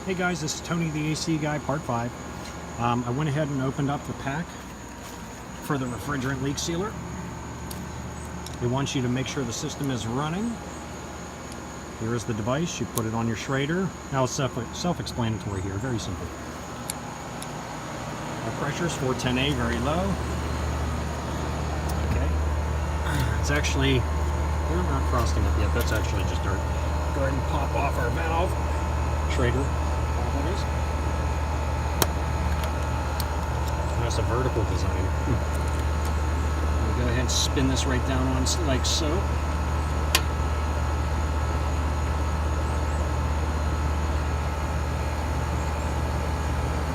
Hey guys, this is Tony the AC Guy, part 5. I went ahead and opened up the pack for the refrigerant leak sealer. It wants you to make sure the system is running. Here is the device. You put it on your Schrader. Now it's self-explanatory here, very simple. Our pressure is 410A, very low. Okay. It's actually, we're not frosting it yet. That's actually just dirt. Go ahead and pop off our valve. Schrader. That's a vertical design. We'll go ahead and spin this right down on like so.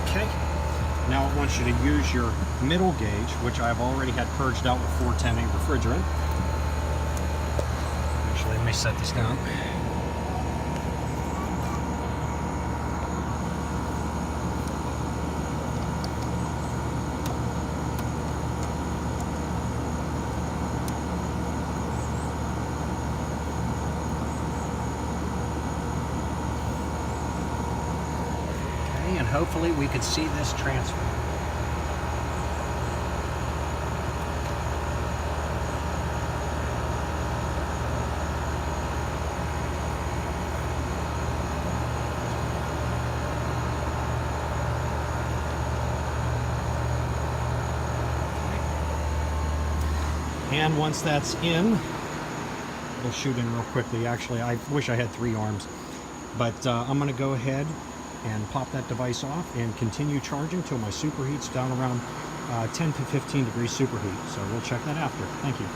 Okay. Now it wants you to use your middle gauge, which I've already had purged out with 410A refrigerant. Actually, let me set this down. And hopefully we could see this transfer. And once that's in, we'll shoot in real quickly. Actually, I wish I had 3 arms, but I'm going to go ahead and pop that device off and continue charging till my superheat's down around 10 to 15 degrees superheat. So we'll check that after. Thank you.